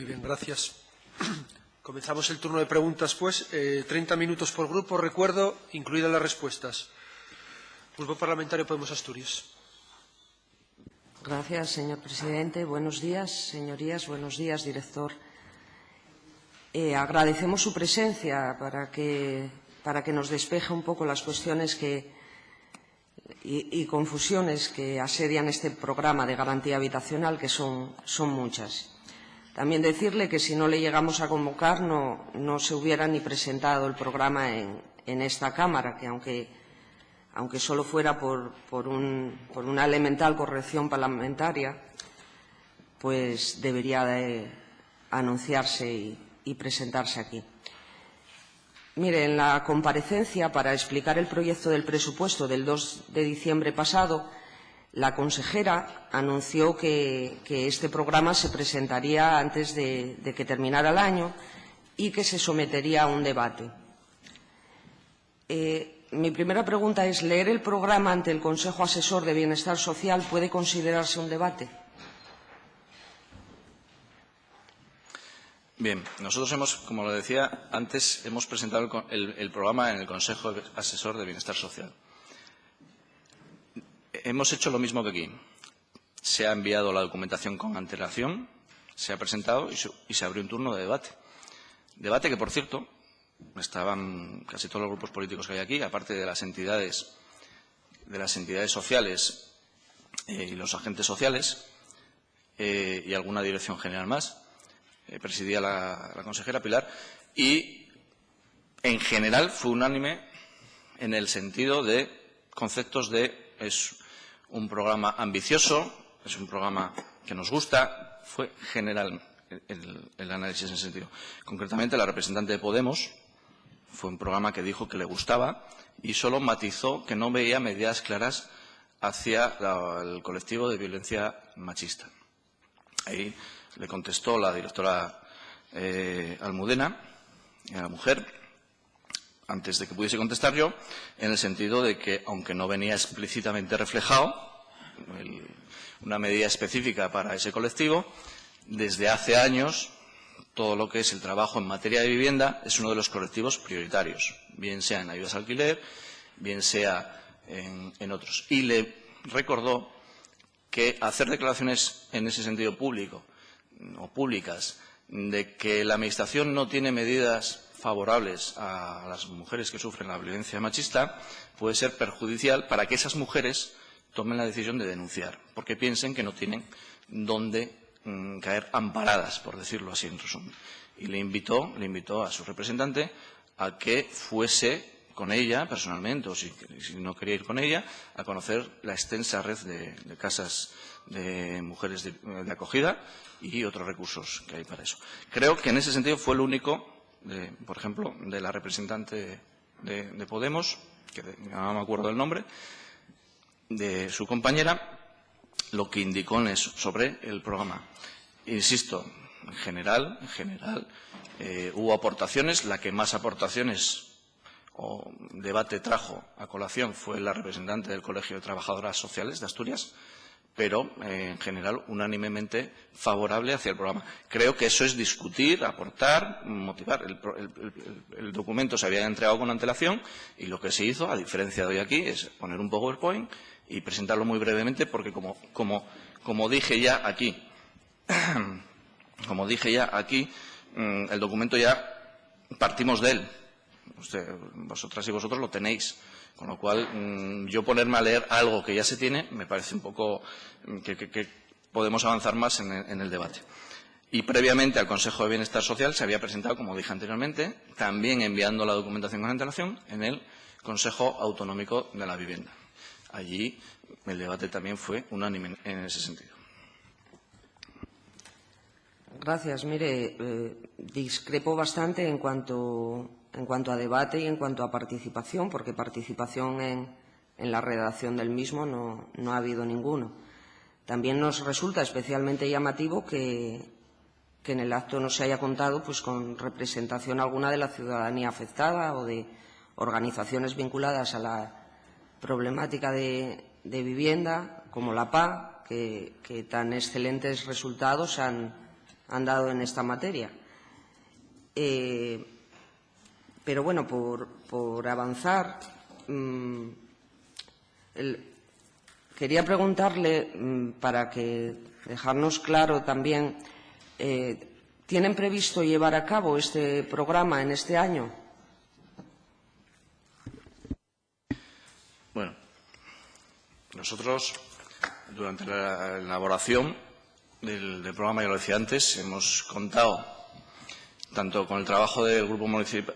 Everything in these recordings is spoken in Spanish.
Muy bien, gracias. Comenzamos el turno de preguntas, pues. 30 minutos por grupo. Recuerdo, incluidas las respuestas. Grupo Parlamentario Podemos Asturias. Gracias, señor presidente. Buenos días, señorías. Buenos días, director. Agradecemos su presencia para que nos despeje un poco las cuestiones y confusiones que asedian este programa de garantía habitacional, que son muchas. También decirle que si no le llegamos a convocar no se hubiera ni presentado el programa en esta Cámara, que aunque solo fuera por una elemental corrección parlamentaria, pues debería de anunciarse y presentarse aquí. Mire, en la comparecencia para explicar el proyecto del presupuesto del 2 de diciembre pasado, la consejera anunció que este programa se presentaría antes de que terminara el año y que se sometería a un debate. Mi primera pregunta es, ¿leer el programa ante el Consejo Asesor de Bienestar Social puede considerarse un debate? Bien, nosotros como lo decía antes, hemos presentado el programa en el Consejo Asesor de Bienestar Social. Hemos hecho lo mismo que aquí. Se ha enviado la documentación con antelación, se ha presentado y se abrió un turno de debate. Debate que, por cierto, estaban casi todos los grupos políticos que hay aquí, aparte de las entidades sociales y los agentes sociales y alguna dirección general más. Presidía la consejera Pilar, y en general fue unánime en el sentido de conceptos de es un programa ambicioso, es un programa que nos gusta. Fue general el análisis en ese sentido. Concretamente, la representante de Podemos fue un programa que dijo que le gustaba y solo matizó que no veía medidas claras hacia el colectivo de violencia machista. Ahí le contestó la directora Almudena, a la mujer, antes de que pudiese contestar yo, en el sentido de que, aunque no venía explícitamente reflejado una medida específica para ese colectivo, desde hace años todo lo que es el trabajo en materia de vivienda es uno de los colectivos prioritarios, bien sea en ayudas al alquiler, bien sea en otros. Y le recordó que hacer declaraciones en ese sentido público o públicas de que la Administración no tiene medidas favorables a las mujeres que sufren la violencia machista puede ser perjudicial para que esas mujeres tomen la decisión de denunciar, porque piensen que no tienen dónde caer amparadas, por decirlo así en resumen. Y le invitó a su representante a que fuese con ella personalmente, o si no quería ir con ella, a conocer la extensa red de casas de mujeres de acogida y otros recursos que hay para eso. Creo que en ese sentido fue el único, por ejemplo, de la representante de Podemos, que no me acuerdo del nombre, de su compañera, lo que indicó sobre el programa. Insisto, en general, hubo aportaciones. La que más aportaciones o debate trajo a colación fue la representante del Colegio de Trabajadoras Sociales de Asturias, pero en general unánimemente favorable hacia el programa. Creo que eso es discutir, aportar, motivar. El documento se había entregado con antelación y lo que se hizo, a diferencia de hoy aquí, es poner un PowerPoint y presentarlo muy brevemente, porque como dije ya aquí, el documento ya partimos de él. Vosotras y vosotros lo tenéis. Con lo cual, yo ponerme a leer algo que ya se tiene me parece un poco que podemos avanzar más en el debate. Y previamente al Consejo de Bienestar Social se había presentado, como dije anteriormente, también enviando la documentación con antelación, en el Consejo Autonómico de la Vivienda. Allí el debate también fue unánime en ese sentido. Gracias. Mire, discrepo bastante en cuanto a debate y en cuanto a participación, porque participación en la redacción del mismo no ha habido ninguno. También nos resulta especialmente llamativo que en el acto no se haya contado pues con representación alguna de la ciudadanía afectada o de organizaciones vinculadas a la problemática de vivienda, como la PA, que tan excelentes resultados han han dado en esta materia. Pero bueno, por avanzar, quería preguntarle, para que dejarnos claro también, ¿tienen previsto llevar a cabo este programa en este año? Bueno, nosotros, durante la elaboración del programa, ya lo decía antes, hemos contado tanto con el trabajo del grupo municipal,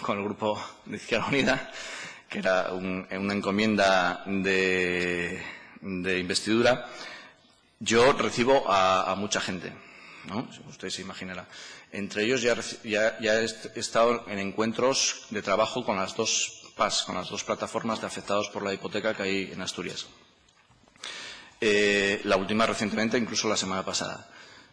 con el grupo de Izquierda Unida, que era una encomienda de investidura. Yo recibo a mucha gente, ¿no? Usted se imaginará. Entre ellos ya he estado en encuentros de trabajo con las dos PAS, con las dos plataformas de afectados por la hipoteca que hay en Asturias. La última recientemente, incluso la semana pasada.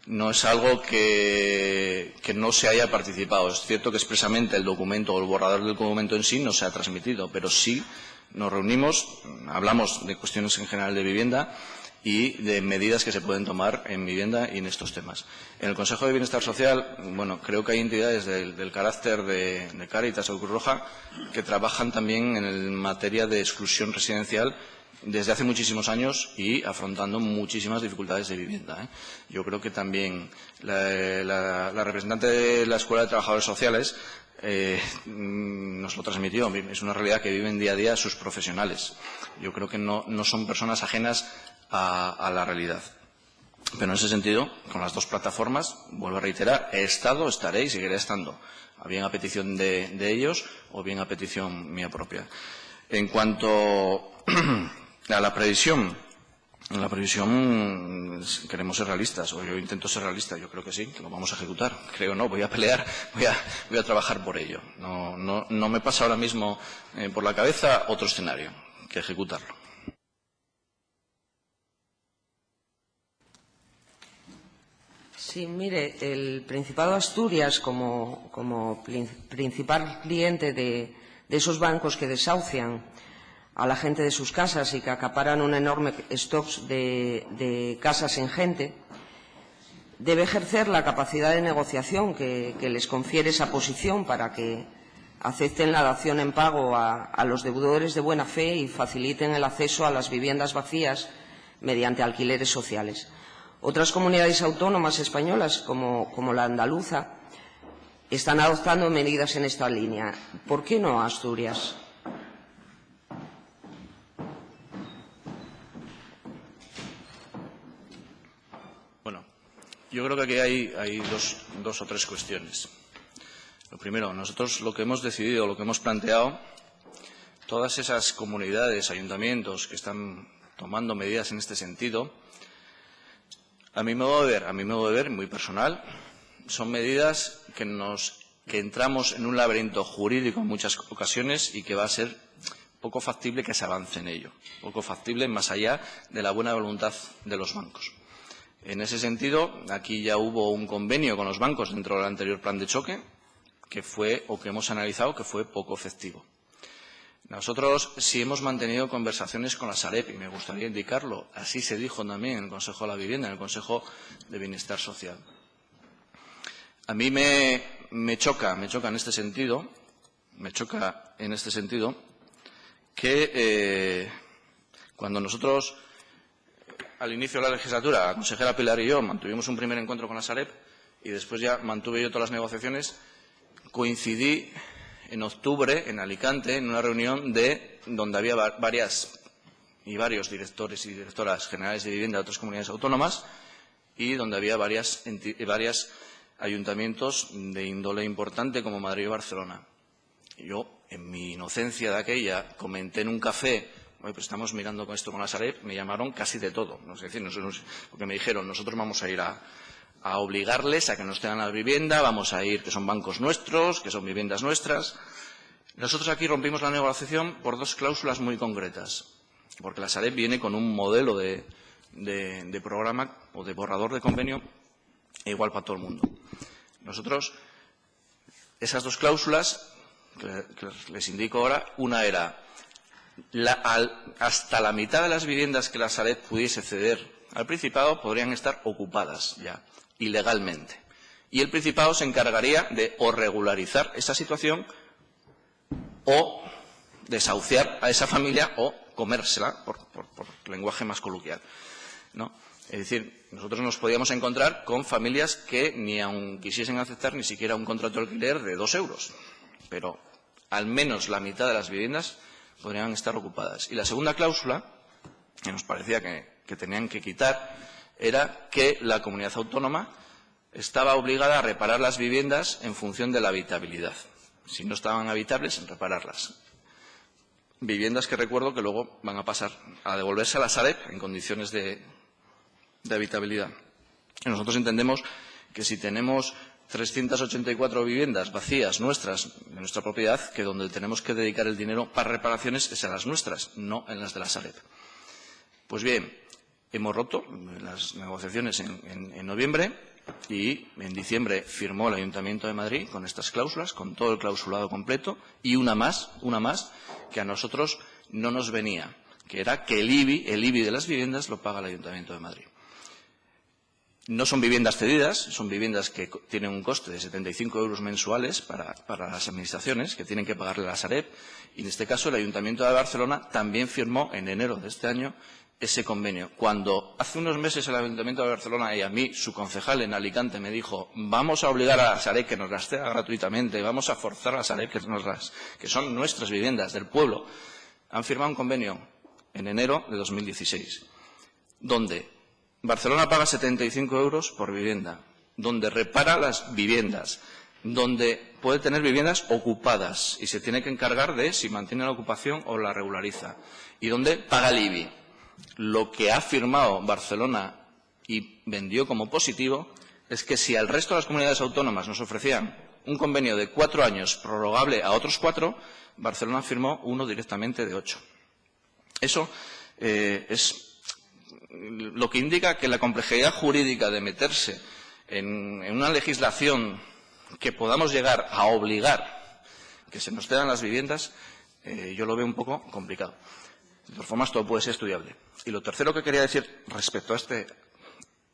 No es algo que no se haya participado. Es cierto que expresamente el documento o el borrador del documento en sí no se ha transmitido, pero sí nos reunimos, hablamos de cuestiones en general de vivienda y de medidas que se pueden tomar en vivienda y en estos temas. En el Consejo de Bienestar Social, bueno, creo que hay entidades del carácter de Cáritas o Cruz Roja que trabajan también en materia de exclusión residencial desde hace muchísimos años y afrontando muchísimas dificultades de vivienda. Yo creo que también la representante de la Escuela de Trabajadores Sociales nos lo transmitió. Es una realidad que viven día a día sus profesionales. Yo creo que no son personas ajenas a la realidad. Pero en ese sentido, con las dos plataformas, vuelvo a reiterar, he estado, estaré y seguiré estando, bien a petición de ellos o bien a petición mía propia. En cuanto a la previsión, queremos ser realistas, o yo intento ser realista, yo creo que sí, que lo vamos a ejecutar. Creo no, voy a pelear, voy a trabajar por ello. No me pasa ahora mismo por la cabeza otro escenario que ejecutarlo. Sí, mire, el Principado de Asturias, como principal cliente de esos bancos que desahucian a la gente de sus casas y que acaparan un enorme stock de casas sin gente, debe ejercer la capacidad de negociación que les confiere esa posición para que acepten la dación en pago a los deudores de buena fe y faciliten el acceso a las viviendas vacías mediante alquileres sociales. Otras comunidades autónomas españolas, como la andaluza, están adoptando medidas en esta línea. ¿Por qué no Asturias? Bueno, yo creo que aquí hay dos o tres cuestiones. Lo primero, nosotros lo que hemos decidido, lo que hemos planteado, todas esas comunidades, ayuntamientos que están tomando medidas en este sentido, a mi modo de ver, muy personal, son medidas que entramos en un laberinto jurídico en muchas ocasiones y que va a ser poco factible que se avance en ello, poco factible más allá de la buena voluntad de los bancos. En ese sentido, aquí ya hubo un convenio con los bancos dentro del anterior plan de choque que hemos analizado que fue poco efectivo. Nosotros sí hemos mantenido conversaciones con la Sareb y me gustaría indicarlo. Así se dijo también en el Consejo de la Vivienda, en el Consejo de Bienestar Social. A mí me choca en este sentido, que cuando nosotros al inicio de la legislatura, la consejera Pilar y yo mantuvimos un primer encuentro con la Sareb y después ya mantuve yo todas las negociaciones, coincidí en octubre, en Alicante, en una reunión donde había varios directores y directoras generales de vivienda de otras comunidades autónomas y donde había varios ayuntamientos de índole importante como Madrid y Barcelona. Y yo, en mi inocencia de aquella, comenté en un café, pues estamos mirando con esto con la Sareb, me llamaron casi de todo. No sé decir, porque me dijeron, nosotros vamos a ir a obligarles a que nos tengan la vivienda, vamos a ir, que son bancos nuestros, que son viviendas nuestras. Nosotros aquí rompimos la negociación por dos cláusulas muy concretas, porque la Sareb viene con un modelo de programa o de borrador de convenio igual para todo el mundo. Nosotros, esas dos cláusulas, que les indico ahora, una era hasta la mitad de las viviendas que la Sareb pudiese ceder al Principado podrían estar ocupadas ya, ilegalmente. Y el Principado se encargaría de o regularizar esa situación o desahuciar a esa familia o comérsela, por lenguaje más coloquial, ¿no? Es decir, nosotros nos podíamos encontrar con familias que ni aun quisiesen aceptar ni siquiera un contrato de alquiler de 2 euros, pero al menos la mitad de las viviendas podrían estar ocupadas. Y la segunda cláusula, que nos parecía que tenían que quitar, era que la comunidad autónoma estaba obligada a reparar las viviendas en función de la habitabilidad. Si no estaban habitables, en repararlas. Viviendas que recuerdo que luego van a pasar a devolverse a la Sareb en condiciones de habitabilidad. Y nosotros entendemos que si tenemos 384 viviendas vacías nuestras, de nuestra propiedad, que donde tenemos que dedicar el dinero para reparaciones es a las nuestras, no en las de la Sareb. Pues bien, hemos roto las negociaciones en noviembre y en diciembre firmó el Ayuntamiento de Madrid con estas cláusulas, con todo el clausulado completo y una más que a nosotros no nos venía, que era que el IBI de las viviendas lo paga el Ayuntamiento de Madrid. No son viviendas cedidas, son viviendas que tienen un coste de 75 euros mensuales para las administraciones, que tienen que pagarle a la Sareb. Y en este caso el Ayuntamiento de Barcelona también firmó en enero de este año ese convenio. Cuando hace unos meses el Ayuntamiento de Barcelona y a mí, su concejal en Alicante, me dijo vamos a obligar a la Sareb que nos las ceda gratuitamente, vamos a forzar a la Sareb que son nuestras viviendas del pueblo, han firmado un convenio en enero de 2016, donde Barcelona paga 75 euros por vivienda, donde repara las viviendas, donde puede tener viviendas ocupadas y se tiene que encargar de si mantiene la ocupación o la regulariza, y donde paga el IBI. Lo que ha firmado Barcelona y vendió como positivo es que si al resto de las comunidades autónomas nos ofrecían un convenio de 4 años prorrogable a otros 4, Barcelona firmó uno directamente de 8. Eso es lo que indica que la complejidad jurídica de meterse en una legislación que podamos llegar a obligar que se nos cedan las viviendas, yo lo veo un poco complicado. De todas formas, todo puede ser estudiable. Y lo tercero que quería decir respecto a este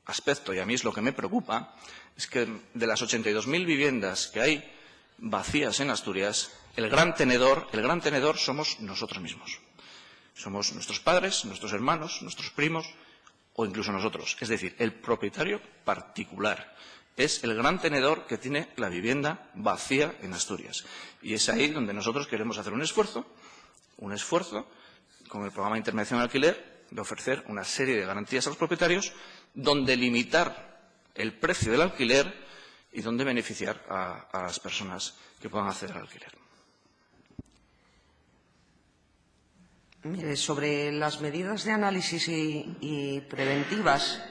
aspecto, y a mí es lo que me preocupa, es que de las 82.000 viviendas que hay vacías en Asturias, el gran tenedor somos nosotros mismos. Somos nuestros padres, nuestros hermanos, nuestros primos o incluso nosotros. Es decir, el propietario particular es el gran tenedor que tiene la vivienda vacía en Asturias. Y es ahí donde nosotros queremos hacer un esfuerzo con el programa de intermediación de alquiler, de ofrecer una serie de garantías a los propietarios, donde limitar el precio del alquiler y donde beneficiar a las personas que puedan acceder al alquiler. Mire, sobre las medidas de análisis y preventivas.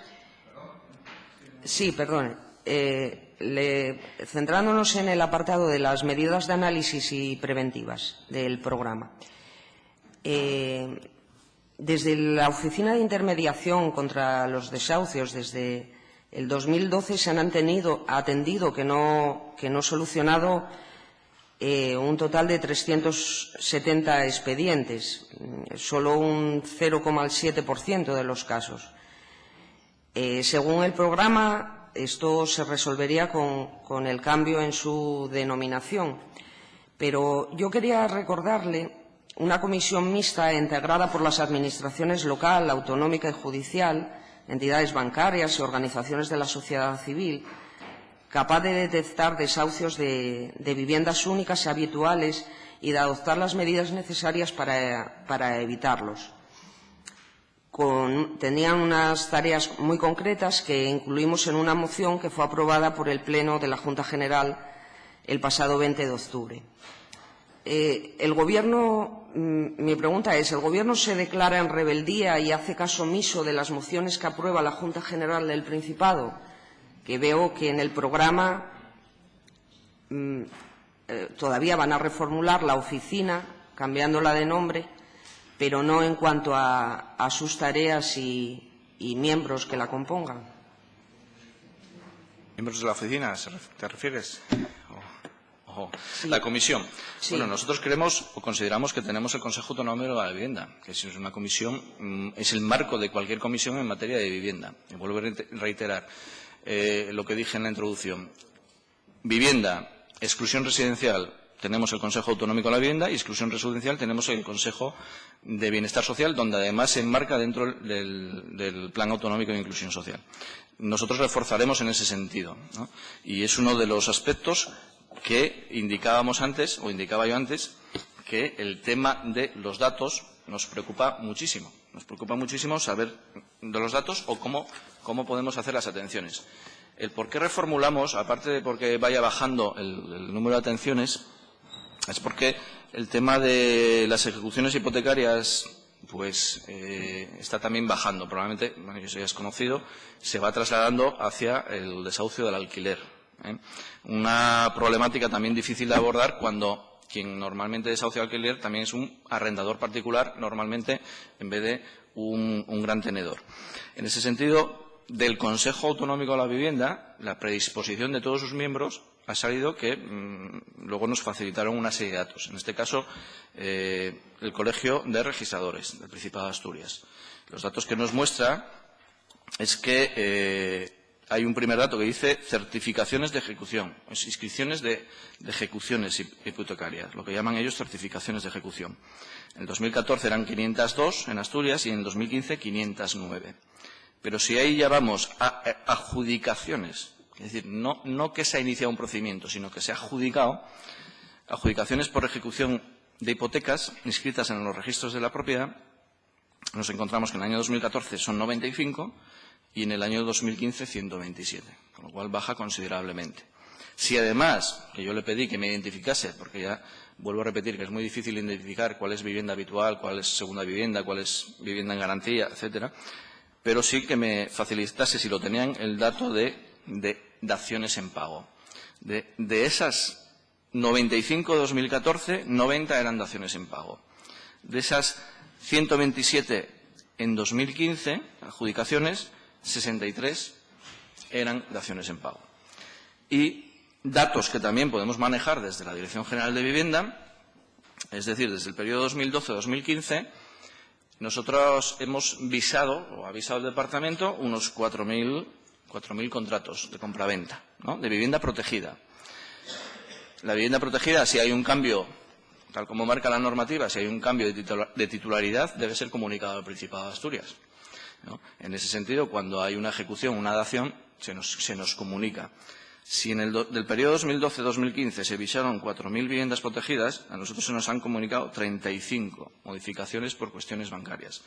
Sí, perdone. Centrándonos en el apartado de las medidas de análisis y preventivas del programa. Desde la Oficina de Intermediación contra los Desahucios, desde el 2012 se han atendido, que no solucionado, un total de 370 expedientes, solo un 0,7% de los casos. Según el programa, esto se resolvería con el cambio en su denominación. Pero yo quería recordarle una comisión mixta integrada por las administraciones local, autonómica y judicial, entidades bancarias y organizaciones de la sociedad civil, capaz de detectar desahucios de viviendas únicas y habituales y de adoptar las medidas necesarias para evitarlos. Tenían unas tareas muy concretas que incluimos en una moción que fue aprobada por el Pleno de la Junta General el pasado 20 de octubre. El Gobierno, mi pregunta es, ¿el Gobierno se declara en rebeldía y hace caso omiso de las mociones que aprueba la Junta General del Principado? Que veo que en el programa todavía van a reformular la oficina, cambiándola de nombre, pero no en cuanto a sus tareas y miembros que la compongan. ¿Miembros de la oficina te refieres? o Sí. la comisión. Sí. Bueno, nosotros creemos o consideramos que tenemos el Consejo Autonómico de la Vivienda, que es una comisión, es el marco de cualquier comisión en materia de vivienda. Y vuelvo a reiterar lo que dije en la introducción. Vivienda, exclusión residencial, tenemos el Consejo Autonómico de la Vivienda, y exclusión residencial tenemos el Consejo de Bienestar Social, donde además se enmarca dentro del Plan Autonómico de Inclusión Social. Nosotros reforzaremos en ese sentido, ¿no? Y es uno de los aspectos que indicábamos antes, o indicaba yo antes, que el tema de los datos nos preocupa muchísimo. Nos preocupa muchísimo saber de los datos o cómo podemos hacer las atenciones. El por qué reformulamos, aparte de porque vaya bajando el número de atenciones, es porque el tema de las ejecuciones hipotecarias pues está también bajando. Probablemente, bueno, eso ya es conocido, se va trasladando hacia el desahucio del alquiler. Una problemática también difícil de abordar cuando quien normalmente desahucia el alquiler también es un arrendador particular, normalmente, en vez de un gran tenedor. En ese sentido, del Consejo Autonómico de la Vivienda, la predisposición de todos sus miembros ha salido que luego nos facilitaron una serie de datos. En este caso, el Colegio de Registradores del Principado de Asturias. Los datos que nos muestra es que hay un primer dato que dice certificaciones de ejecución, inscripciones de ejecuciones hipotecarias, lo que llaman ellos certificaciones de ejecución. En el 2014 eran 502 en Asturias y en el 2015 509. Pero si ahí ya vamos a adjudicaciones, es decir, no que se ha iniciado un procedimiento, sino que se ha adjudicado, adjudicaciones por ejecución de hipotecas inscritas en los registros de la propiedad, nos encontramos que en el año 2014 son 95 y en el año 2015 127, con lo cual baja considerablemente. Si además, que yo le pedí que me identificase, porque ya vuelvo a repetir que es muy difícil identificar cuál es vivienda habitual, cuál es segunda vivienda, cuál es vivienda en garantía, etcétera, pero sí que me facilitase, si lo tenían, el dato de daciones en pago. De esas 95 de 2014, 90 eran daciones en pago. De esas 127 en 2015, adjudicaciones, 63 eran daciones en pago. Y datos que también podemos manejar desde la Dirección General de Vivienda, es decir, desde el periodo 2012-2015, nosotros hemos visado, o ha visado el Departamento, unos 4.000 contratos de compraventa, ¿no?, de vivienda protegida. La vivienda protegida, si hay un cambio, tal como marca la normativa, si hay un cambio de titularidad, debe ser comunicado al Principado de Asturias, ¿no? En ese sentido, cuando hay una ejecución, una dación, se nos comunica. Si en del periodo 2012-2015 se visaron 4.000 viviendas protegidas, a nosotros se nos han comunicado 35 modificaciones por cuestiones bancarias.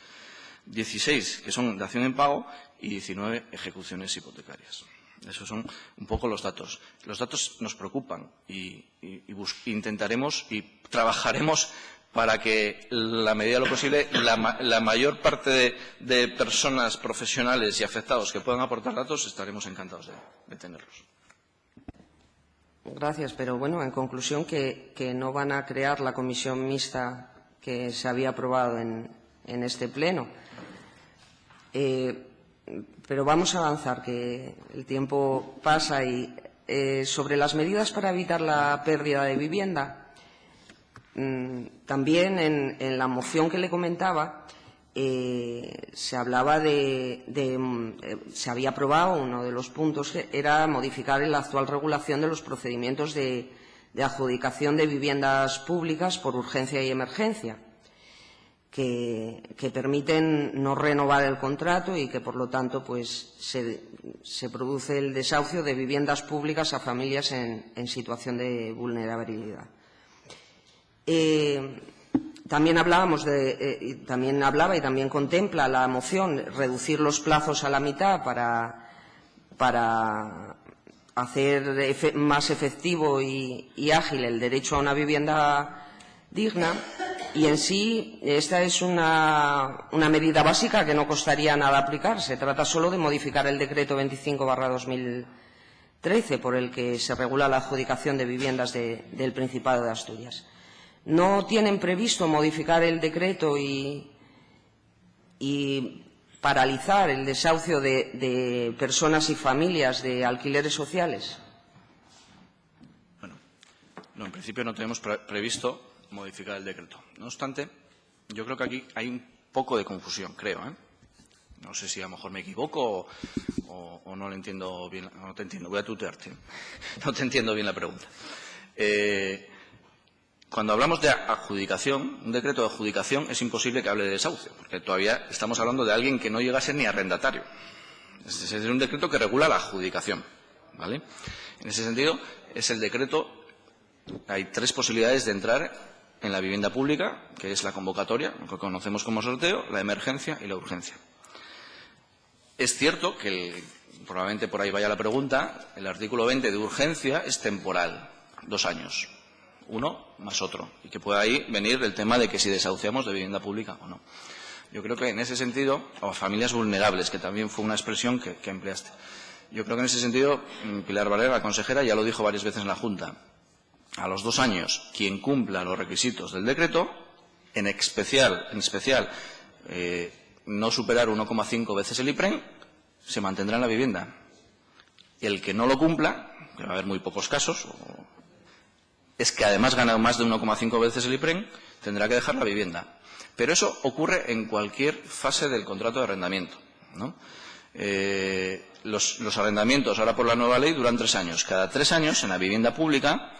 16 que son dación en pago y 19 ejecuciones hipotecarias. Esos son un poco los datos. Los datos nos preocupan y intentaremos y trabajaremos para que, la medida de lo posible, la mayor parte de personas profesionales y afectados que puedan aportar datos, estaremos encantados de tenerlos. Gracias, pero bueno, en conclusión, que no van a crear la comisión mixta que se había aprobado en este pleno. Pero vamos a avanzar, que el tiempo pasa. Y sobre las medidas para evitar la pérdida de vivienda, también en la moción que le comentaba se hablaba se había aprobado, uno de los puntos era modificar la actual regulación de los procedimientos de adjudicación de viviendas públicas por urgencia y emergencia, que permiten no renovar el contrato y que, por lo tanto, pues se produce el desahucio de viviendas públicas a familias en situación de vulnerabilidad. También hablábamos también hablaba y también contempla la moción reducir los plazos a la mitad para hacer más efectivo y ágil el derecho a una vivienda digna. Y en sí, esta es una medida básica que no costaría nada aplicar. Se trata solo de modificar el decreto 25/2013, por el que se regula la adjudicación de viviendas del Principado de Asturias. No tienen previsto modificar el decreto y paralizar el desahucio de personas y familias de alquileres sociales. Bueno, No, en principio no tenemos previsto modificar el decreto. No obstante, yo creo que aquí hay un poco de confusión, creo, ¿eh? No sé si a lo mejor me equivoco o no lo entiendo bien. No te entiendo, voy a tutearte. No te entiendo bien la pregunta. Cuando hablamos de adjudicación, un decreto de adjudicación es imposible que hable de desahucio, porque todavía estamos hablando de alguien que no llega a ser ni arrendatario. Es un decreto que regula la adjudicación, ¿vale? En ese sentido, es el decreto. Hay 3 posibilidades de entrar en la vivienda pública, que es la convocatoria, lo que conocemos como sorteo, la emergencia y la urgencia. Es cierto que, probablemente por ahí vaya la pregunta, el artículo 20 de urgencia es temporal, 2 años, uno más otro, y que puede ahí venir el tema de que si desahuciamos de vivienda pública o no. Yo creo que en ese sentido, o familias vulnerables, que también fue una expresión que empleaste. Yo creo que en ese sentido, Pilar Valera, la consejera, ya lo dijo varias veces en la Junta. A los 2 años, quien cumpla los requisitos del decreto, en especial no superar 1,5 veces el IPREN, se mantendrá en la vivienda. Y el que no lo cumpla, que va a haber muy pocos casos, es que además gana más de 1,5 veces el IPREN, tendrá que dejar la vivienda. Pero eso ocurre en cualquier fase del contrato de arrendamiento, ¿no? Los arrendamientos, ahora por la nueva ley, duran 3 años. Cada 3 años, en la vivienda pública,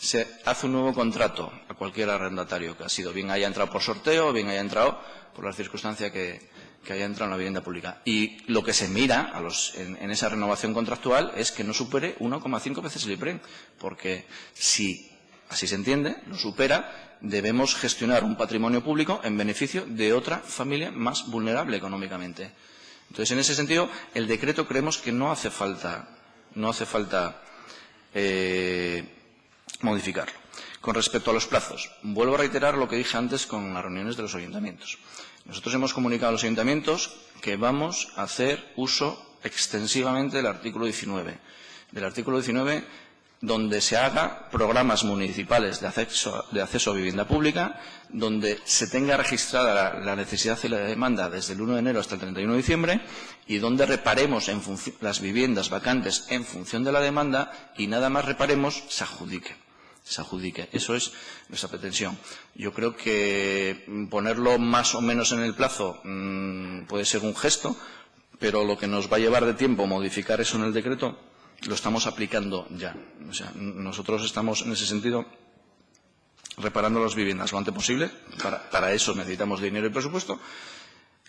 se hace un nuevo contrato a cualquier arrendatario que ha sido, bien haya entrado por sorteo, bien haya entrado por la circunstancia que haya entrado en la vivienda pública. Y lo que se mira en esa renovación contractual es que no supere 1,5 veces el IPREN, porque si así se entiende, lo supera, debemos gestionar un patrimonio público en beneficio de otra familia más vulnerable económicamente. Entonces, en ese sentido, el decreto creemos que no hace falta modificarlo. Con respecto a los plazos, vuelvo a reiterar lo que dije antes con las reuniones de los ayuntamientos. Nosotros hemos comunicado a los ayuntamientos que vamos a hacer uso extensivamente del artículo 19. Del artículo 19, donde se haga programas municipales de acceso a vivienda pública, donde se tenga registrada la necesidad y la demanda desde el 1 de enero hasta el 31 de diciembre y donde reparemos las viviendas vacantes en función de la demanda y nada más reparemos, se adjudique. Eso es nuestra pretensión. Yo creo que ponerlo más o menos en el plazo puede ser un gesto, pero lo que nos va a llevar de tiempo modificar eso en el decreto lo estamos aplicando ya. O sea, nosotros estamos en ese sentido reparando las viviendas lo antes posible. Para eso necesitamos dinero y presupuesto.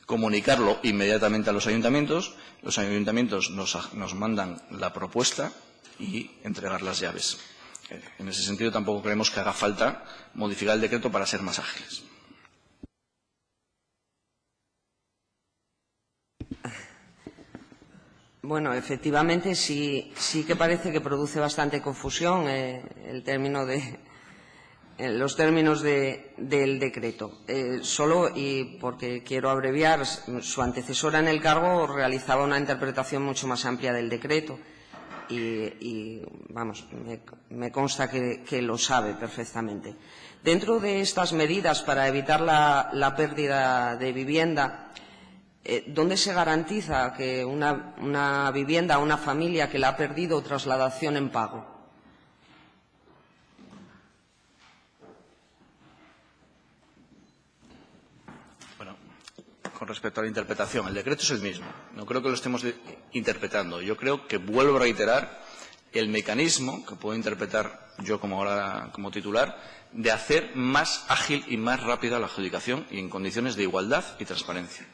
Comunicarlo inmediatamente a los ayuntamientos. Los ayuntamientos nos mandan la propuesta y entregar las llaves. En ese sentido tampoco creemos que haga falta modificar el decreto para ser más ágiles. Bueno, efectivamente sí que parece que produce bastante confusión los términos del decreto. Solo, y porque quiero abreviar, su antecesora en el cargo realizaba una interpretación mucho más amplia del decreto y vamos, me consta que lo sabe perfectamente. Dentro de estas medidas para evitar la pérdida de vivienda, ¿dónde se garantiza que una vivienda, una familia que la ha perdido, trasladación en pago? Bueno, con respecto a la interpretación, el decreto es el mismo. No creo que lo estemos interpretando. Yo creo que vuelvo a reiterar el mecanismo que puedo interpretar yo como titular de hacer más ágil y más rápida la adjudicación y en condiciones de igualdad y transparencia.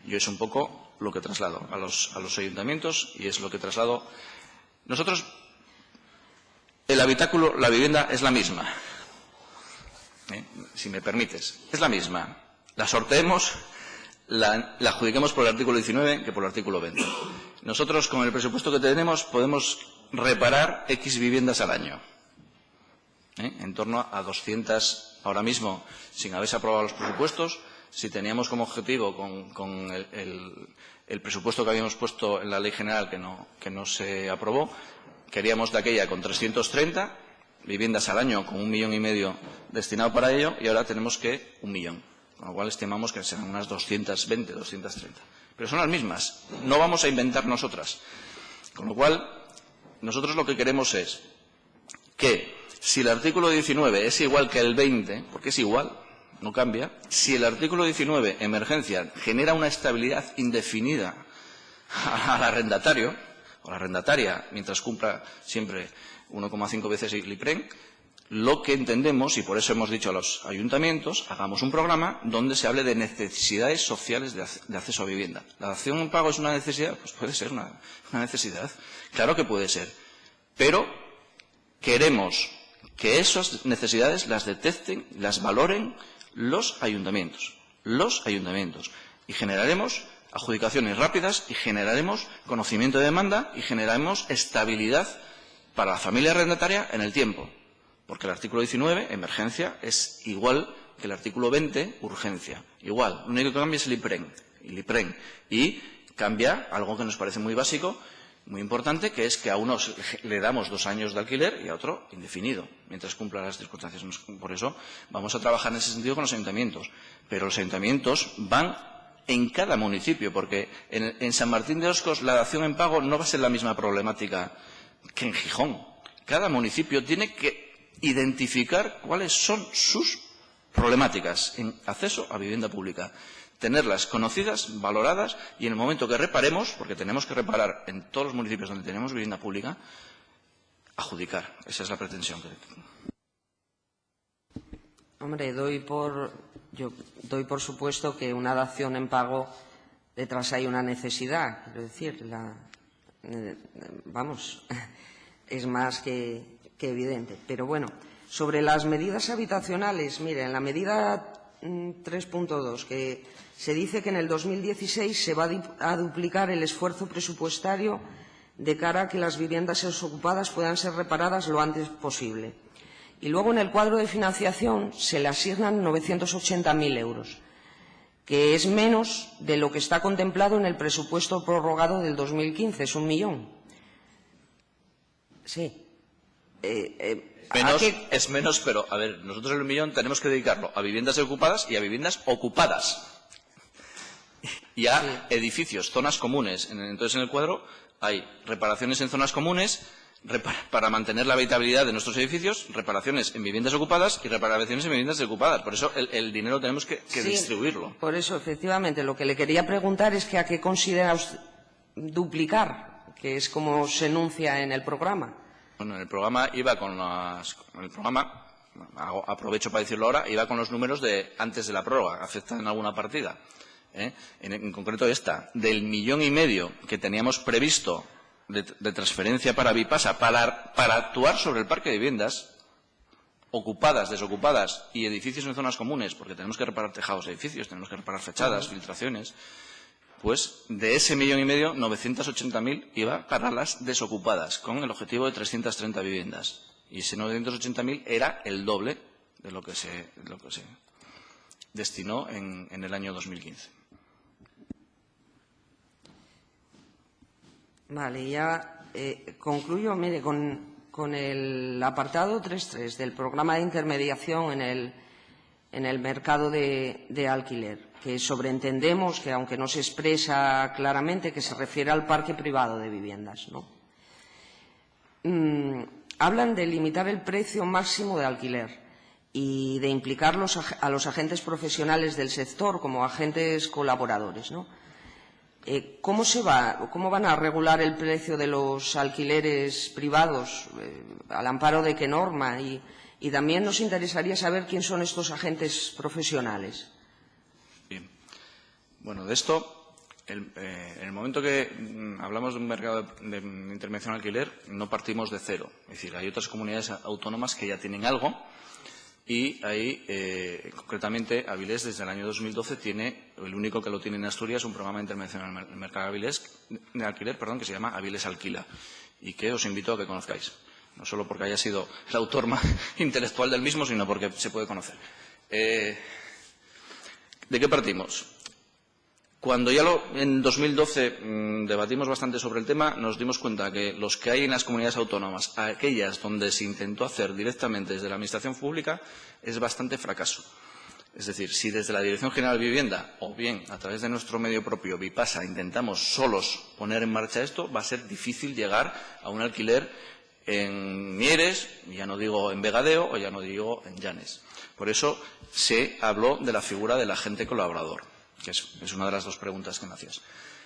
Yo es un poco lo que traslado a los ayuntamientos y es lo que traslado. Nosotros, el habitáculo, la vivienda es la misma. Si me permites, es la misma. La sorteemos, la adjudiquemos por el artículo 19 que por el artículo 20. Nosotros, con el presupuesto que tenemos, podemos reparar X viviendas al año. En torno a 200 ahora mismo, sin haberse aprobado los presupuestos. Si teníamos como objetivo, con el presupuesto que habíamos puesto en la Ley General que no se aprobó, queríamos de aquella con 330 viviendas al año, con 1,5 millones destinado para ello, y ahora tenemos que 1 millón. Con lo cual estimamos que serán unas 220, 230. Pero son las mismas. No vamos a inventar nosotras. Con lo cual, nosotros lo que queremos es que Si el artículo 19 es igual que el 20, porque es igual, no cambia, si el artículo 19, emergencia, genera una estabilidad indefinida al arrendatario o la arrendataria, mientras cumpla siempre 1,5 veces el IPREN, lo que entendemos, y por eso hemos dicho a los ayuntamientos, hagamos un programa donde se hable de necesidades sociales de acceso a vivienda. ¿La dación en pago es una necesidad? Pues puede ser una necesidad. Claro que puede ser. Pero queremos que esas necesidades las detecten, las valoren los ayuntamientos. Y generaremos adjudicaciones rápidas y generaremos conocimiento de demanda y generaremos estabilidad para la familia arrendataria en el tiempo. Porque el artículo 19, emergencia, es igual que el artículo 20, urgencia. Igual. Lo único que cambia es el IPREN. Y cambia algo que nos parece muy básico, muy importante, que es que a uno le damos 2 años de alquiler y a otro indefinido, mientras cumpla las circunstancias. Por eso vamos a trabajar en ese sentido con los ayuntamientos. Pero los ayuntamientos van en cada municipio, porque en San Martín de Oscos la dación en pago no va a ser la misma problemática que en Gijón. Cada municipio tiene que identificar cuáles son sus problemáticas en acceso a vivienda pública. Tenerlas conocidas, valoradas, y en el momento que reparemos, porque tenemos que reparar en todos los municipios donde tenemos vivienda pública, adjudicar. Esa es la pretensión. Hombre, yo doy por supuesto que una dación en pago detrás hay una necesidad. Quiero decir, es más que evidente. Pero bueno, sobre las medidas habitacionales, mire, en la medida 3.2, que se dice que en el 2016 se va a duplicar el esfuerzo presupuestario de cara a que las viviendas desocupadas puedan ser reparadas lo antes posible. Y luego en el cuadro de financiación se le asignan 980.000 euros, que es menos de lo que está contemplado en el presupuesto prorrogado del 2015, es 1 millón. Sí. Es menos, pero, a ver, nosotros el 1 millón tenemos que dedicarlo a viviendas ocupadas y a viviendas ocupadas. Y a edificios, zonas comunes. Entonces, en el cuadro hay reparaciones en zonas comunes para mantener la habitabilidad de nuestros edificios, reparaciones en viviendas ocupadas y reparaciones en viviendas desocupadas. Por eso el dinero tenemos que distribuirlo. Por eso, efectivamente, lo que le quería preguntar es que a qué considera usted duplicar, que es como se enuncia en el programa. Bueno, en el programa iba con aprovecho para decirlo ahora, iba con los números de antes de la prórroga, afectan en alguna partida. En concreto esta, del 1,5 millones que teníamos previsto de transferencia para Vipasa para actuar sobre el parque de viviendas ocupadas, desocupadas y edificios en zonas comunes, porque tenemos que reparar tejados de edificios, tenemos que reparar fachadas, filtraciones. Pues de ese 1,5 millones, 980.000 iba para las desocupadas, con el objetivo de 330 viviendas. Y ese 980.000 era el doble de lo que se destinó en el año 2015. Vale, ya concluyo, mire, con el apartado 3.3 del programa de intermediación en el mercado de alquiler, que sobreentendemos que, aunque no se expresa claramente, que se refiere al parque privado de viviendas, ¿no? Hablan de limitar el precio máximo de alquiler y de implicar a los agentes profesionales del sector como agentes colaboradores, ¿no? ¿Cómo van a regular el precio de los alquileres privados? ¿Al amparo de qué norma? Y también nos interesaría saber quién son estos agentes profesionales. Bien. Bueno, de esto, en el momento que hablamos de un mercado de intervención al alquiler, no partimos de cero. Es decir, hay otras comunidades autónomas que ya tienen algo y ahí, concretamente, Avilés, desde el año 2012, tiene, el único que lo tiene en Asturias, un programa de intervención en el mercado de alquiler, que se llama Avilés Alquila, y que os invito a que conozcáis. No solo porque haya sido el autor más intelectual del mismo, sino porque se puede conocer. ¿De qué partimos? Cuando ya en 2012 debatimos bastante sobre el tema, nos dimos cuenta que los que hay en las comunidades autónomas, aquellas donde se intentó hacer directamente desde la Administración pública, es bastante fracaso. Es decir, si desde la Dirección General de Vivienda o bien a través de nuestro medio propio, Vipasa, intentamos solos poner en marcha esto, va a ser difícil llegar a un alquiler en Mieres, ya no digo en Vegadeo o ya no digo en Llanes. Por eso se habló de la figura del agente colaborador, que es una de las dos preguntas que me hacías.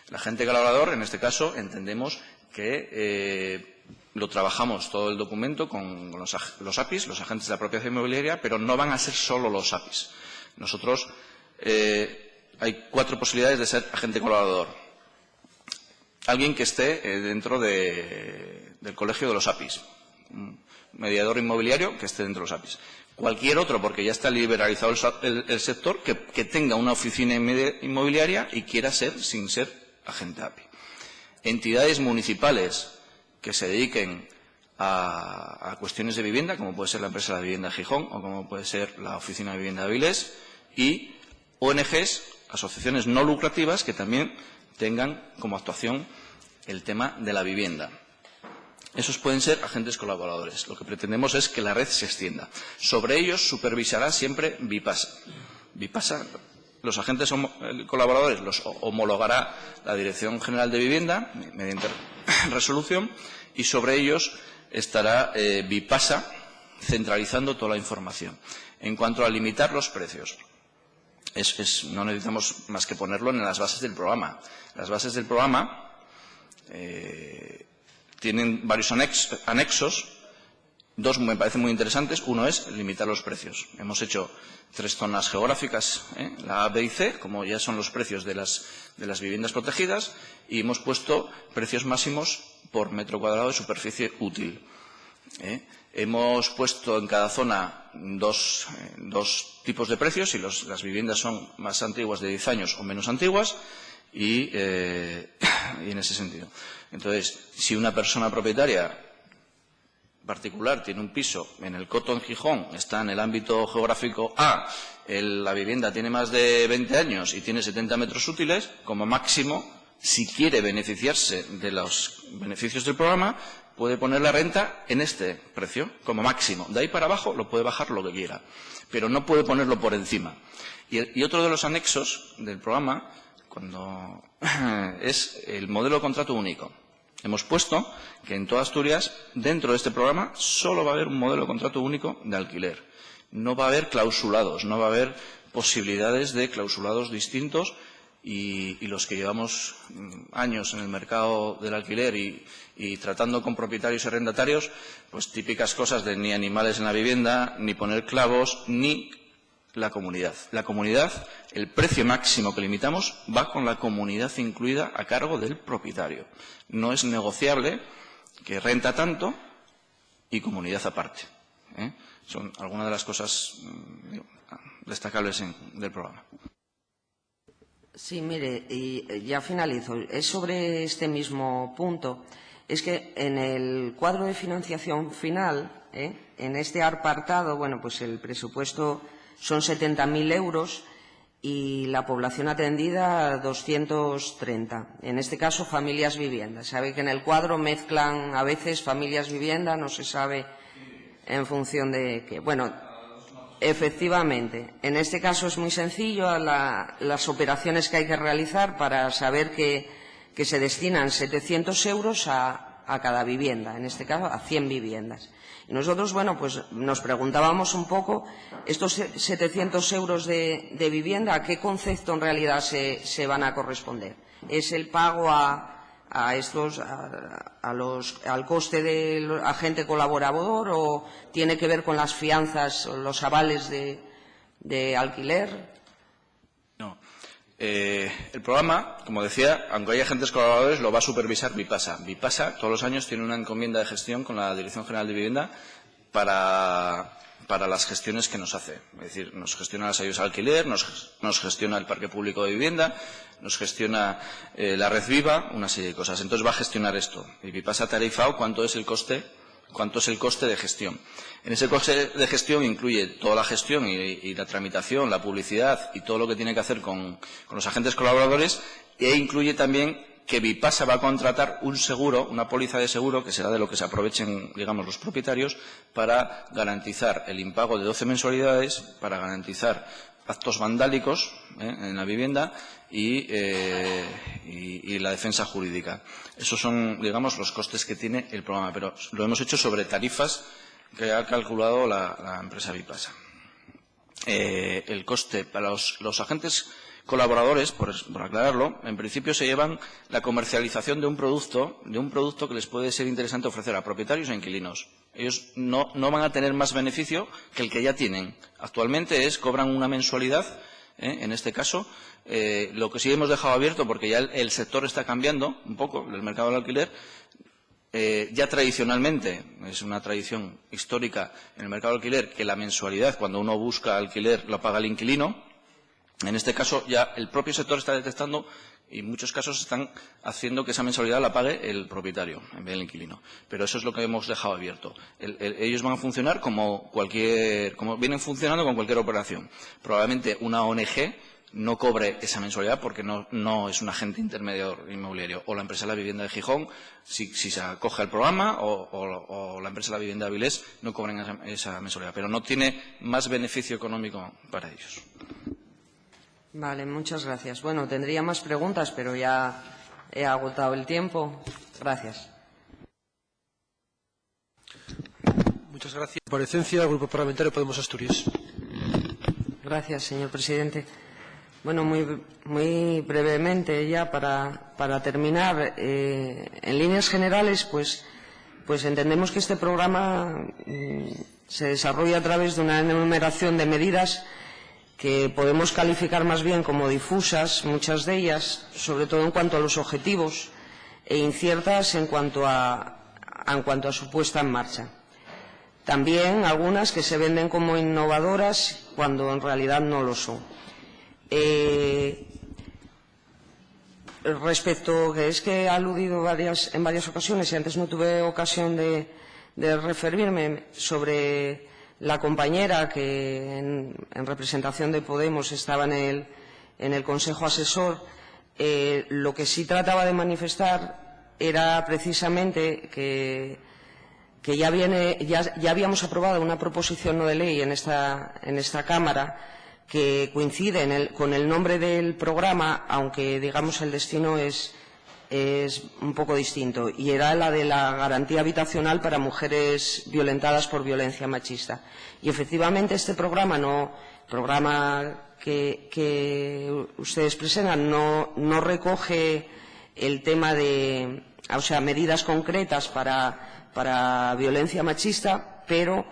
El agente colaborador, en este caso, entendemos que lo trabajamos todo el documento con los APIs, los agentes de apropiación inmobiliaria, pero no van a ser solo los APIs. Nosotros, hay 4 posibilidades de ser agente colaborador. Alguien que esté dentro del colegio de los APIs, un mediador inmobiliario que esté dentro de los APIs. Cualquier otro, porque ya está liberalizado el sector, que tenga una oficina inmobiliaria y quiera ser sin ser agente API. Entidades municipales que se dediquen a cuestiones de vivienda, como puede ser la empresa de la vivienda Gijón o como puede ser la oficina de vivienda de Avilés, y ONGs, asociaciones no lucrativas, que también tengan como actuación el tema de la vivienda. Esos pueden ser agentes colaboradores. Lo que pretendemos es que la red se extienda. Sobre ellos supervisará siempre Vipasa. Vipasa, los agentes colaboradores los homologará la Dirección General de Vivienda mediante resolución y sobre ellos estará Vipasa centralizando toda la información. En cuanto a limitar los precios, no necesitamos más que ponerlo en las bases del programa. Las bases del programa tienen varios anexos, 2 me parecen muy interesantes. Uno es limitar los precios. Hemos hecho 3 zonas geográficas, la A, B y C, como ya son los precios de las viviendas protegidas, y hemos puesto precios máximos por metro cuadrado de superficie útil. Hemos puesto en cada zona dos tipos de precios, si las viviendas son más antiguas de 10 años o menos antiguas, y en ese sentido. Entonces, si una persona propietaria particular tiene un piso en el Coto, en Gijón, está en el ámbito geográfico A, la vivienda tiene más de 20 años y tiene 70 metros útiles, como máximo, si quiere beneficiarse de los beneficios del programa, puede poner la renta en este precio, como máximo. De ahí para abajo lo puede bajar lo que quiera, pero no puede ponerlo por encima. Y otro de los anexos del programa es el modelo de contrato único. Hemos puesto que en toda Asturias, dentro de este programa, solo va a haber un modelo de contrato único de alquiler. No va a haber clausulados, no va a haber posibilidades de clausulados distintos y los que llevamos años en el mercado del alquiler y tratando con propietarios y arrendatarios, pues típicas cosas de ni animales en la vivienda, ni poner clavos, ni la comunidad. La comunidad, el precio máximo que limitamos va con la comunidad incluida a cargo del propietario. No es negociable que renta tanto y comunidad aparte. Son algunas de las cosas destacables del programa. Sí, mire, y ya finalizo. Es sobre este mismo punto. Es que en el cuadro de financiación final, en este apartado, bueno, pues el presupuesto son 70.000 euros y la población atendida 230. En este caso, familias viviendas. Sabe que en el cuadro mezclan a veces familias vivienda, no se sabe en función de qué. Bueno, efectivamente. En este caso es muy sencillo las operaciones que hay que realizar para saber que se destinan 700 euros a cada vivienda, en este caso a 100 viviendas. Y nosotros, bueno, pues nos preguntábamos un poco, estos 700 euros de vivienda, ¿a qué concepto en realidad se van a corresponder? ¿Es el pago al coste del agente colaborador o tiene que ver con las fianzas o los avales de alquiler? No. El programa, como decía, aunque hay agentes colaboradores, lo va a supervisar Vipasa. Vipasa todos los años tiene una encomienda de gestión con la Dirección General de Vivienda para las gestiones que nos hace. Es decir, nos gestiona las ayudas al alquiler, nos gestiona el parque público de vivienda, nos gestiona la red viva, una serie de cosas. Entonces va a gestionar esto. Y Vipasa ha tarifado cuánto es el coste de gestión. En ese coste de gestión incluye toda la gestión y la tramitación, la publicidad y todo lo que tiene que hacer con los agentes colaboradores, e incluye también que Vipasa va a contratar un seguro, una póliza de seguro, que será de lo que se aprovechen, digamos, los propietarios, para garantizar el impago de 12 mensualidades, para garantizar actos vandálicos en la vivienda y la defensa jurídica. Esos son, digamos, los costes que tiene el programa, pero lo hemos hecho sobre tarifas que ha calculado la empresa Bipasa. El coste para los agentes colaboradores, por aclararlo, en principio se llevan la comercialización de un producto que les puede ser interesante ofrecer a propietarios e inquilinos. Ellos no van a tener más beneficio que el que ya tienen. Actualmente cobran una mensualidad, en este caso. Lo que sí hemos dejado abierto, porque ya el sector está cambiando un poco, el mercado del alquiler. Ya tradicionalmente, es una tradición histórica en el mercado del alquiler, que la mensualidad, cuando uno busca alquiler, lo paga el inquilino. En este caso, ya el propio sector está detectando y en muchos casos están haciendo que esa mensualidad la pague el propietario en vez del inquilino. Pero eso es lo que hemos dejado abierto. Ellos van a funcionar como vienen funcionando con cualquier operación. Probablemente una ONG no cobre esa mensualidad porque no es un agente intermediador inmobiliario. O la empresa de la vivienda de Gijón, si se acoge al programa, o la empresa de la vivienda de Avilés, no cobran esa mensualidad. Pero no tiene más beneficio económico para ellos. Vale, muchas gracias. Bueno, tendría más preguntas, pero ya he agotado el tiempo. Gracias. Muchas gracias. Comparecencia del Grupo Parlamentario Podemos Asturias. Gracias, señor presidente. Bueno, muy brevemente ya para terminar, en líneas generales, pues entendemos que este programa se desarrolla a través de una enumeración de medidas que podemos calificar más bien como difusas, muchas de ellas, sobre todo en cuanto a los objetivos, e inciertas en cuanto a su puesta en marcha. También algunas que se venden como innovadoras cuando en realidad no lo son. Respecto, que es que ha aludido en varias ocasiones, y antes no tuve ocasión de referirme, sobre la compañera que en representación de Podemos estaba en el Consejo Asesor, lo que sí trataba de manifestar era precisamente que ya habíamos aprobado una proposición no de ley en esta Cámara que coincide con el nombre del programa, aunque digamos el destino es un poco distinto, y era la de la garantía habitacional para mujeres violentadas por violencia machista. Y efectivamente este programa que ustedes presentan no recoge el tema de, o sea, medidas concretas para violencia machista, pero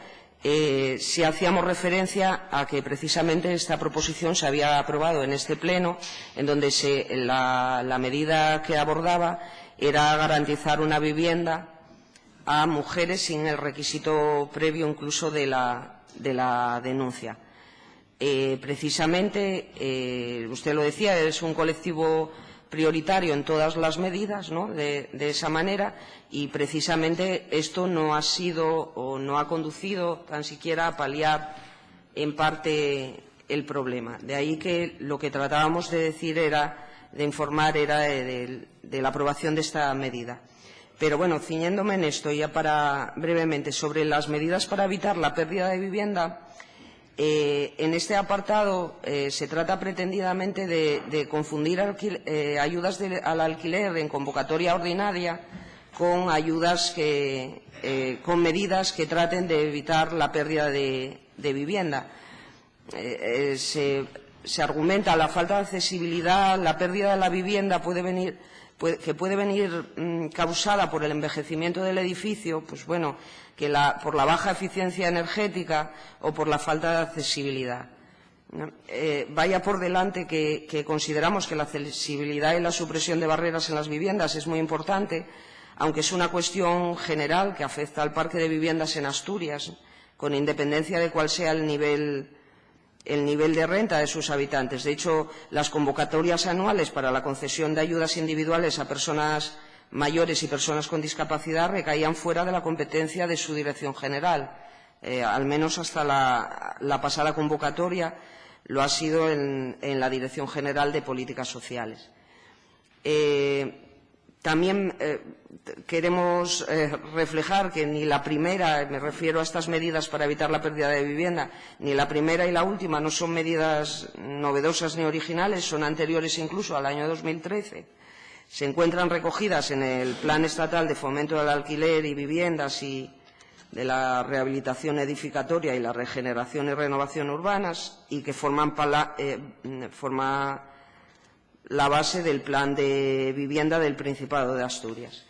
si hacíamos referencia a que precisamente esta proposición se había aprobado en este pleno, en donde la medida que abordaba era garantizar una vivienda a mujeres sin el requisito previo incluso de la denuncia. Precisamente, usted lo decía, es un colectivo prioritario en todas las medidas, ¿no?, de esa manera, y precisamente esto no ha sido o no ha conducido tan siquiera a paliar en parte el problema. De ahí que lo que tratábamos de decir de informar era de la aprobación de esta medida. Pero bueno, ciñéndome en esto, ya para brevemente, sobre las medidas para evitar la pérdida de vivienda, en este apartado se trata pretendidamente de confundir ayudas al alquiler en convocatoria ordinaria con ayudas con medidas que traten de evitar la pérdida de vivienda. Se argumenta la falta de accesibilidad, la pérdida de la vivienda puede venir causada por el envejecimiento del edificio, pues bueno, por la baja eficiencia energética o por la falta de accesibilidad. Vaya por delante que consideramos que la accesibilidad y la supresión de barreras en las viviendas es muy importante, aunque es una cuestión general que afecta al parque de viviendas en Asturias, con independencia de cuál sea el nivel de renta de sus habitantes. De hecho, las convocatorias anuales para la concesión de ayudas individuales a personas mayores y personas con discapacidad recaían fuera de la competencia de su dirección general. Al menos hasta la pasada convocatoria lo ha sido en la Dirección General de Políticas Sociales. También queremos reflejar que ni la primera, me refiero a estas medidas para evitar la pérdida de vivienda, ni la primera y la última no son medidas novedosas ni originales, son anteriores incluso al año 2013. Se encuentran recogidas en el Plan Estatal de Fomento del Alquiler y Viviendas y de la Rehabilitación Edificatoria y la Regeneración y Renovación Urbanas y que forman la base del Plan de Vivienda del Principado de Asturias.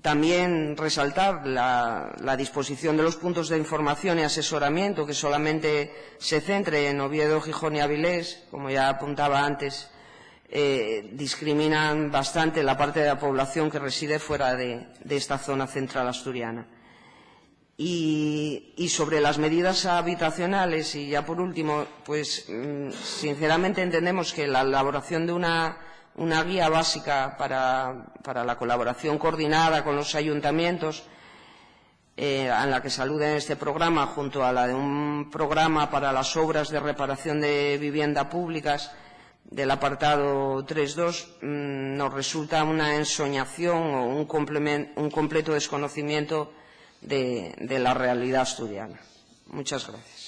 También resaltar la disposición de los puntos de información y asesoramiento, que solamente se centre en Oviedo, Gijón y Avilés, como ya apuntaba antes, discriminan bastante la parte de la población que reside fuera de esta zona central asturiana. Y sobre las medidas habitacionales, y ya por último, pues sinceramente entendemos que la elaboración de una guía básica para la colaboración coordinada con los ayuntamientos, en la que se alude en este programa, junto a la de un programa para las obras de reparación de vivienda públicas, del apartado 3.2, nos resulta una ensoñación o un completo desconocimiento de la realidad asturiana. Muchas gracias.